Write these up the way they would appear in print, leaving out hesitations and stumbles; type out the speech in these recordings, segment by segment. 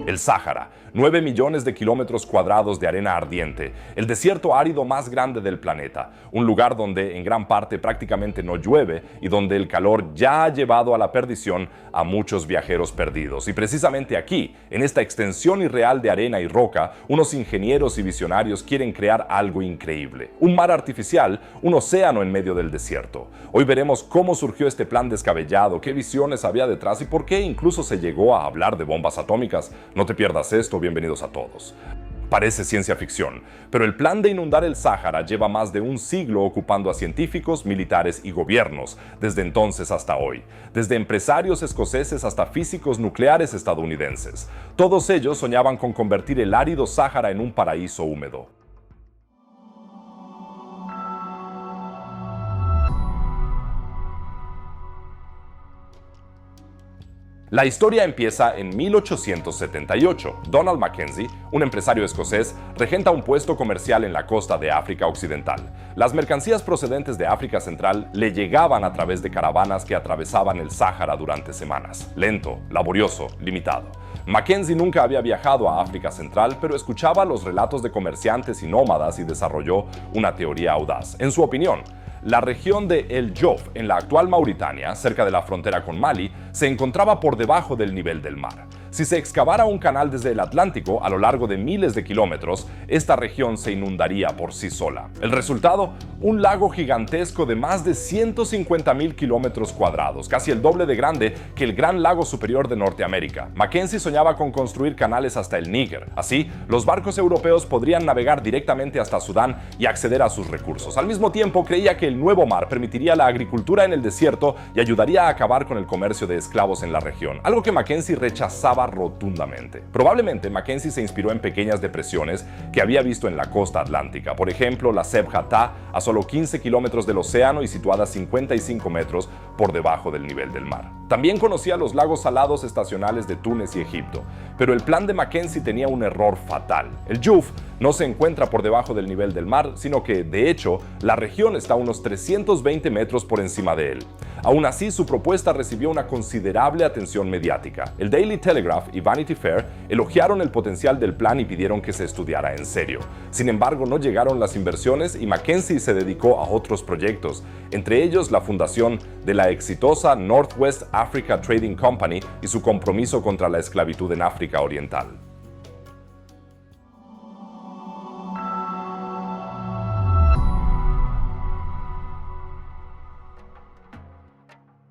el Sáhara, 9 millones de kilómetros cuadrados de arena ardiente, el desierto árido más grande del planeta, un lugar donde en gran parte prácticamente no llueve y donde el calor ya ha llevado a la perdición a muchos viajeros perdidos. Y precisamente aquí, en esta extensión irreal de arena y roca, unos ingenieros y visionarios quieren crear algo increíble. Un mar artificial, un océano en medio del desierto. Hoy veremos cómo surgió este plan descabellado, qué visiones había detrás y por qué incluso se llegó a hablar de bombas atómicas. No te pierdas esto, bienvenidos a todos. Parece ciencia ficción, pero el plan de inundar el Sáhara lleva más de un siglo ocupando a científicos, militares y gobiernos, desde entonces hasta hoy, desde empresarios escoceses hasta físicos nucleares estadounidenses. Todos ellos soñaban con convertir el árido Sáhara en un paraíso húmedo. La historia empieza en 1878. Donald Mackenzie, un empresario escocés, regenta un puesto comercial en la costa de África Occidental. Las mercancías procedentes de África Central le llegaban a través de caravanas que atravesaban el Sáhara durante semanas. Lento, laborioso, limitado. Mackenzie nunca había viajado a África Central, pero escuchaba los relatos de comerciantes y nómadas y desarrolló una teoría audaz. En su opinión, la región de El Jof, en la actual Mauritania, cerca de la frontera con Mali, se encontraba por debajo del nivel del mar. Si se excavara un canal desde el Atlántico a lo largo de miles de kilómetros, esta región se inundaría por sí sola. El resultado, un lago gigantesco de más de 150.000 kilómetros cuadrados, casi el doble de grande que el Gran Lago Superior de Norteamérica. Mackenzie soñaba con construir canales hasta el Níger. Así, los barcos europeos podrían navegar directamente hasta Sudán y acceder a sus recursos. Al mismo tiempo, creía que el nuevo mar permitiría la agricultura en el desierto y ayudaría a acabar con el comercio de esclavos en la región, algo que Mackenzie rechazaba rotundamente. Probablemente Mackenzie se inspiró en pequeñas depresiones que había visto en la costa atlántica, por ejemplo la Seb Hattah, a solo 15 kilómetros del océano y situada a 55 metros por debajo del nivel del mar. También conocía los lagos salados estacionales de Túnez y Egipto, pero el plan de Mackenzie tenía un error fatal. El Jof no se encuentra por debajo del nivel del mar, sino que, de hecho, la región está a unos 320 metros por encima de él. Aún así, su propuesta recibió una considerable atención mediática. El Daily Telegraph y Vanity Fair elogiaron el potencial del plan y pidieron que se estudiara en serio. Sin embargo, no llegaron las inversiones y Mackenzie se dedicó a otros proyectos, entre ellos la fundación de la exitosa Northwest Africa Trading Company y su compromiso contra la esclavitud en África Oriental.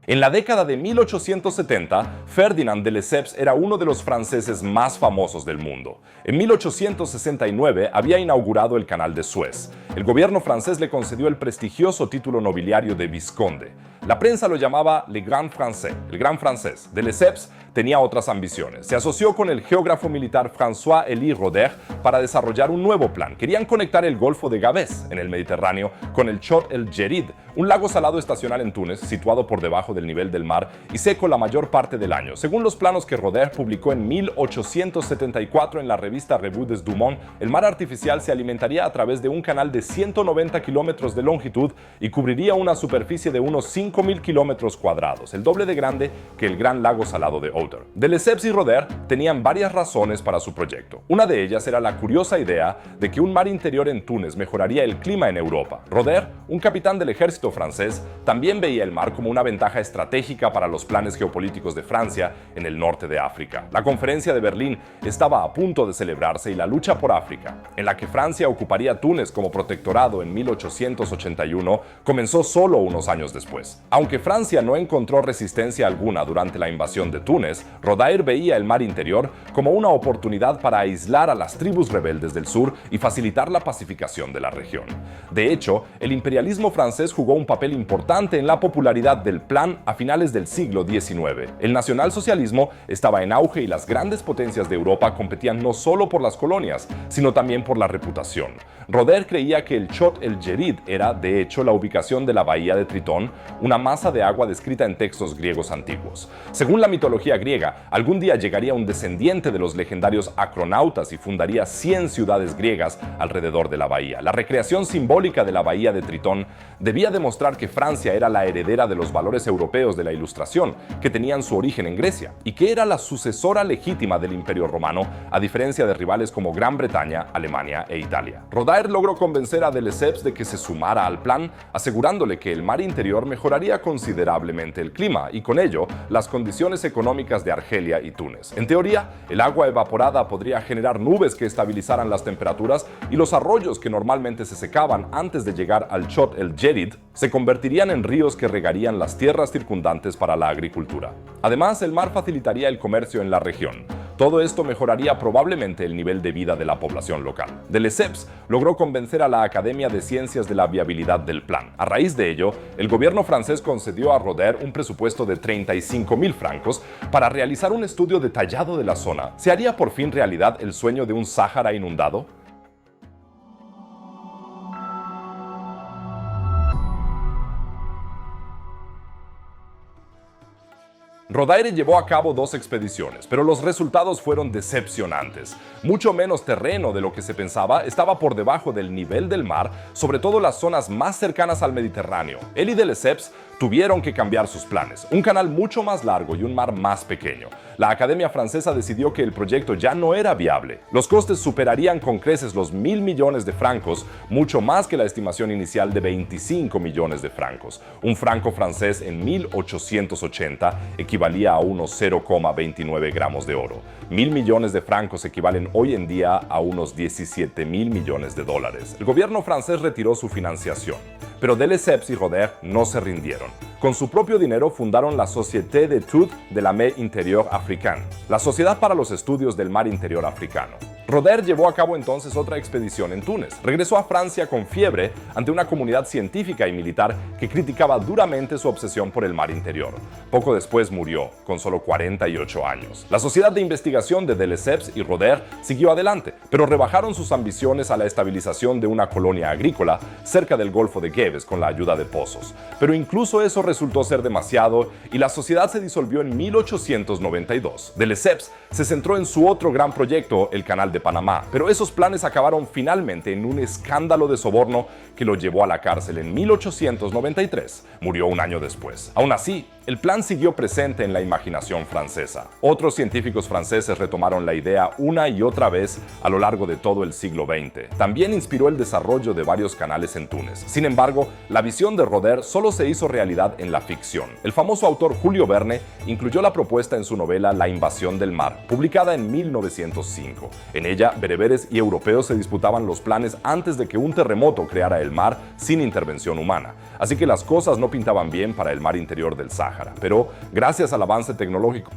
En la década de 1870, Ferdinand de Lesseps era uno de los franceses más famosos del mundo. En 1869 había inaugurado el Canal de Suez. El gobierno francés le concedió el prestigioso título nobiliario de vizconde. La prensa lo llamaba Le Grand Français, el gran francés. De Lesseps tenía otras ambiciones. Se asoció con el geógrafo militar François-Élie Roder para desarrollar un nuevo plan. Querían conectar el Golfo de Gabes, en el Mediterráneo, con el Chott el Djerid, un lago salado estacional en Túnez, situado por debajo del nivel del mar y seco la mayor parte del año. Según los planos que Roder publicó en 1874 en la revista Revue des Deux Mondes, el mar artificial se alimentaría a través de un canal de 190 kilómetros de longitud y cubriría una superficie de unos 5.000 kilómetros cuadrados, el doble de grande que el gran lago salado de Outer. De Lesseps y Roder tenían varias razones para su proyecto. Una de ellas era la curiosa idea de que un mar interior en Túnez mejoraría el clima en Europa. Roder, un capitán del ejército francés, también veía el mar como una ventaja estratégica para los planes geopolíticos de Francia en el norte de África. La conferencia de Berlín estaba a punto de celebrarse y la lucha por África, en la que Francia ocuparía Túnez como protectorado en 1881, comenzó solo unos años después. Aunque Francia no encontró resistencia alguna durante la invasión de Túnez, Roder veía el mar interior como una oportunidad para aislar a las tribus rebeldes del sur y facilitar la pacificación de la región. De hecho, el imperialismo francés jugó un papel importante en la popularidad del plan a finales del siglo XIX. El nacionalsocialismo estaba en auge y las grandes potencias de Europa competían no solo por las colonias, sino también por la reputación. Roder creía que el Chott el Djerid era, de hecho, la ubicación de la bahía de Tritón, una masa de agua descrita en textos griegos antiguos. Según la mitología griega, algún día llegaría un descendiente de los legendarios acronautas y fundaría 100 ciudades griegas alrededor de la bahía. La recreación simbólica de la bahía de Tritón debía demostrar que Francia era la heredera de los valores europeos de la Ilustración, que tenían su origen en Grecia, y que era la sucesora legítima del Imperio Romano, a diferencia de rivales como Gran Bretaña, Alemania e Italia. Rodaer logró convencer a de Lesseps de que se sumara al plan, asegurándole que el mar interior mejoraría considerablemente el clima y con ello las condiciones económicas de Argelia y Túnez. En teoría, el agua evaporada podría generar nubes que estabilizaran las temperaturas y los arroyos que normalmente se secaban antes de llegar al Chott el Djerid se convertirían en ríos que regarían las tierras circundantes para la agricultura. Además, el mar facilitaría el comercio en la región. Todo esto mejoraría probablemente el nivel de vida de la población local. De Lesseps logró convencer a la Academia de Ciencias de la viabilidad del plan. A raíz de ello, el gobierno francés concedió a Rodaer un presupuesto de 35.000 francos para realizar un estudio detallado de la zona. ¿Se haría por fin realidad el sueño de un Sáhara inundado? Rodaer llevó a cabo 2 expediciones, pero los resultados fueron decepcionantes. Mucho menos terreno de lo que se pensaba estaba por debajo del nivel del mar, sobre todo las zonas más cercanas al Mediterráneo. Él y de Lesseps tuvieron que cambiar sus planes, un canal mucho más largo y un mar más pequeño. La Academia Francesa decidió que el proyecto ya no era viable. Los costes superarían con creces los 1.000 millones de francos, mucho más que la estimación inicial de 25 millones de francos. Un franco francés en 1880 equivalía a unos 0,29 gramos de oro. 1.000 millones de francos equivalen hoy en día a unos 17.000 millones de dólares. El gobierno francés retiró su financiación, pero de Lesseps y Rodaer no se rindieron. Con su propio dinero fundaron la Société d'études de la mer intérieure africaine, la Sociedad para los Estudios del Mar Interior Africano. Rodaer llevó a cabo entonces otra expedición en Túnez. Regresó a Francia con fiebre ante una comunidad científica y militar que criticaba duramente su obsesión por el mar interior. Poco después murió, con solo 48 años. La sociedad de investigación de Lesseps y Rodaer siguió adelante, pero rebajaron sus ambiciones a la estabilización de una colonia agrícola cerca del Golfo de Gébes con la ayuda de pozos. Pero incluso eso resultó ser demasiado y la sociedad se disolvió en 1892. De Lesseps se centró en su otro gran proyecto, el Canal de Panamá, pero esos planes acabaron finalmente en un escándalo de soborno que lo llevó a la cárcel en 1893. Murió un año después. Aún así, el plan siguió presente en la imaginación francesa. Otros científicos franceses retomaron la idea una y otra vez a lo largo de todo el siglo XX. También inspiró el desarrollo de varios canales en Túnez. Sin embargo, la visión de Rodaer solo se hizo realidad en la ficción. El famoso autor Julio Verne incluyó la propuesta en su novela La invasión del mar, publicada en 1905. En ella, bereberes y europeos se disputaban los planes antes de que un terremoto creara el mar sin intervención humana. Así que las cosas no pintaban bien para el mar interior del Sáhara. Pero, gracias al avance tecnológico,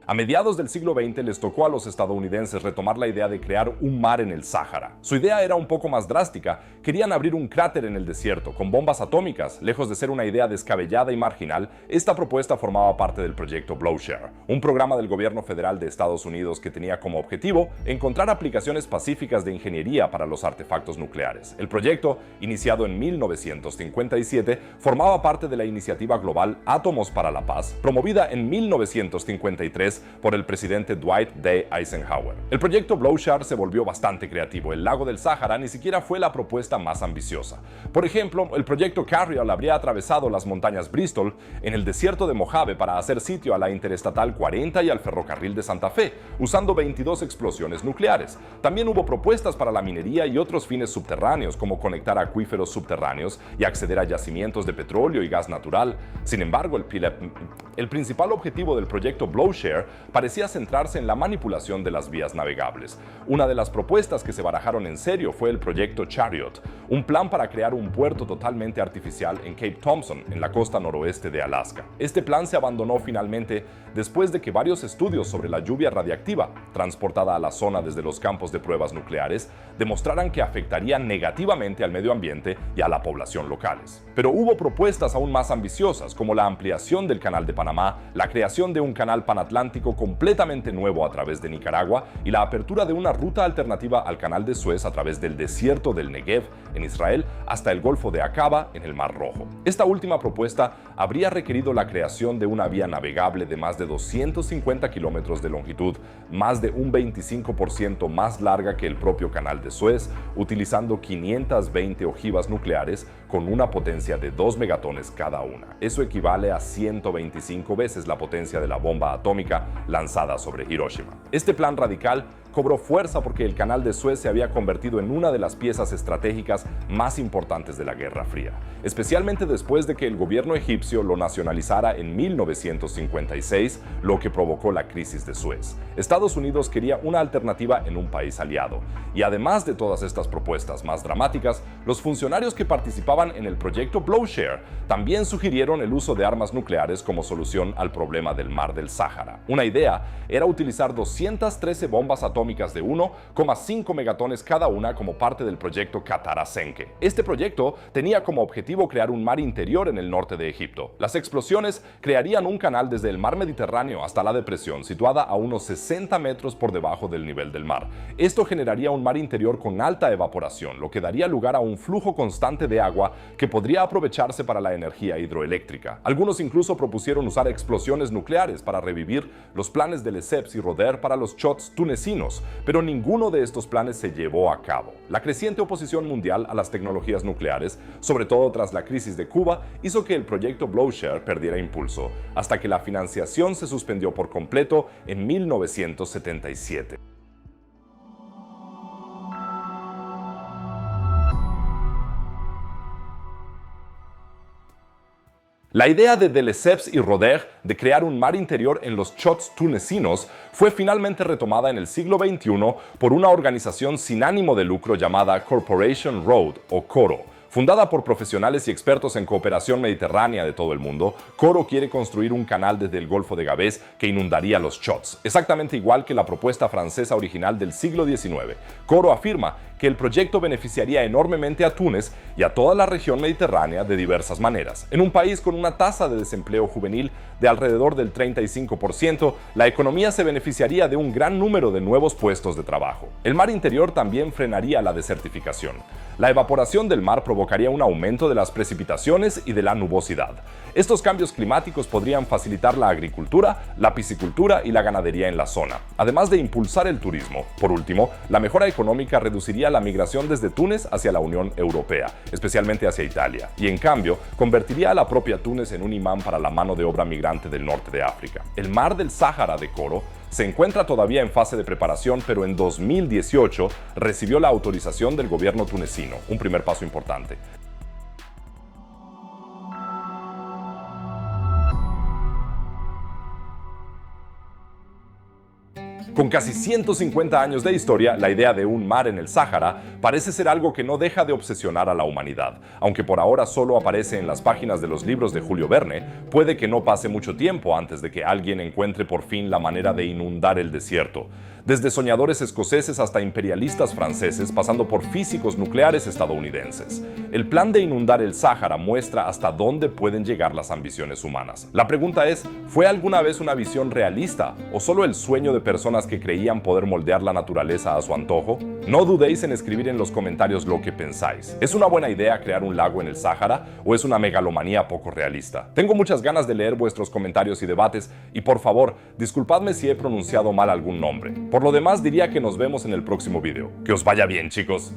a mediados del siglo XX les tocó a los estadounidenses retomar la idea de crear un mar en el Sáhara. Su idea era un poco más drástica. Querían abrir un cráter en el desierto con bombas atómicas. Lejos de ser una idea descabellada y marginal, esta propuesta formaba parte del proyecto Blowshare, un programa del gobierno federal de Estados Unidos que tenía como objetivo encontrar aplicaciones pacíficas de ingeniería para los artefactos nucleares. El proyecto, iniciado en 1957, formaba parte de la iniciativa global Átomos para la Paz, promovida en 1953 por el presidente Dwight D. Eisenhower. El proyecto Blowshare se volvió bastante creativo. El lago del Sáhara ni siquiera fue la propuesta más ambiciosa. Por ejemplo, el proyecto Carrier habría atravesado las montañas Bristol en el desierto de Mojave para hacer sitio a la Interestatal 40 y al ferrocarril de Santa Fe, usando 22 explosiones nucleares. También hubo propuestas para la minería y otros fines subterráneos, como conectar acuíferos subterráneos y acceder a yacimientos de petróleo y gas natural. Sin embargo, el principal objetivo del proyecto Blowshare parecía centrarse en la manipulación de las vías navegables. Una de las propuestas que se barajaron en serio fue el proyecto Chariot, un plan para crear un puerto totalmente artificial en Cape Thompson, en la costa noroeste de Alaska. Este plan se abandonó finalmente después de que varios estudios sobre la lluvia radiactiva, transportada a la zona desde los campos de pruebas nucleares, demostraran que afectaría negativamente al medio ambiente y a la población locales. Pero hubo propuestas aún más ambiciosas, como la ampliación del Canal de Panamá, la creación de un canal panatlántico atlántico completamente nuevo a través de Nicaragua y la apertura de una ruta alternativa al Canal de Suez a través del desierto del Negev en Israel hasta el Golfo de Aqaba en el Mar Rojo. Esta última propuesta habría requerido la creación de una vía navegable de más de 250 kilómetros de longitud, más de un 25% más larga que el propio Canal de Suez, utilizando 520 ojivas nucleares con una potencia de 2 megatones cada una. Eso equivale a 125 veces la potencia de la bomba atómica lanzada sobre Hiroshima. Este plan radical cobró fuerza porque el Canal de Suez se había convertido en una de las piezas estratégicas más importantes de la Guerra Fría, especialmente después de que el gobierno egipcio lo nacionalizara en 1956, lo que provocó la crisis de Suez. Estados Unidos quería una alternativa en un país aliado, y además de todas estas propuestas más dramáticas, los funcionarios que participaban en el proyecto Blowshare también sugirieron el uso de armas nucleares como solución al problema del Mar del Sáhara. Una idea era utilizar 213 bombas atómicas de 1,5 megatones cada una como parte del proyecto Qatarasenke. Este proyecto tenía como objetivo crear un mar interior en el norte de Egipto. Las explosiones crearían un canal desde el mar Mediterráneo hasta la depresión, situada a unos 60 metros por debajo del nivel del mar. Esto generaría un mar interior con alta evaporación, lo que daría lugar a un flujo constante de agua que podría aprovecharse para la energía hidroeléctrica. Algunos incluso propusieron usar explosiones nucleares para revivir los planes de Lesseps y Roder para los shots tunecinos, pero ninguno de estos planes se llevó a cabo. La creciente oposición mundial a las tecnologías nucleares, sobre todo tras la crisis de Cuba, hizo que el proyecto Blowshare perdiera impulso, hasta que la financiación se suspendió por completo en 1977. La idea de Lesseps y Roder de crear un mar interior en los shots tunecinos fue finalmente retomada en el siglo XXI por una organización sin ánimo de lucro llamada Corporation Road o CORO. Fundada por profesionales y expertos en cooperación mediterránea de todo el mundo, CORO quiere construir un canal desde el Golfo de Gabés que inundaría los shots, exactamente igual que la propuesta francesa original del siglo XIX. CORO afirma que el proyecto beneficiaría enormemente a Túnez y a toda la región mediterránea de diversas maneras. En un país con una tasa de desempleo juvenil de alrededor del 35%, la economía se beneficiaría de un gran número de nuevos puestos de trabajo. El mar interior también frenaría la desertificación. La evaporación del mar provocaría un aumento de las precipitaciones y de la nubosidad. Estos cambios climáticos podrían facilitar la agricultura, la piscicultura y la ganadería en la zona, además de impulsar el turismo. Por último, la mejora económica reduciría la migración desde Túnez hacia la Unión Europea, especialmente hacia Italia, y en cambio convertiría a la propia Túnez en un imán para la mano de obra migrante del norte de África. El Mar del Sáhara de CORO se encuentra todavía en fase de preparación, pero en 2018 recibió la autorización del gobierno tunecino, un primer paso importante. Con casi 150 años de historia, la idea de un mar en el Sáhara parece ser algo que no deja de obsesionar a la humanidad. Aunque por ahora solo aparece en las páginas de los libros de Julio Verne, puede que no pase mucho tiempo antes de que alguien encuentre por fin la manera de inundar el desierto. Desde soñadores escoceses hasta imperialistas franceses, pasando por físicos nucleares estadounidenses. El plan de inundar el Sáhara muestra hasta dónde pueden llegar las ambiciones humanas. La pregunta es, ¿fue alguna vez una visión realista o solo el sueño de personas que creían poder moldear la naturaleza a su antojo? No dudéis en escribir en los comentarios lo que pensáis. ¿Es una buena idea crear un lago en el Sáhara o es una megalomanía poco realista? Tengo muchas ganas de leer vuestros comentarios y debates y por favor, disculpadme si he pronunciado mal algún nombre. Por lo demás, diría que nos vemos en el próximo video. Que os vaya bien, chicos.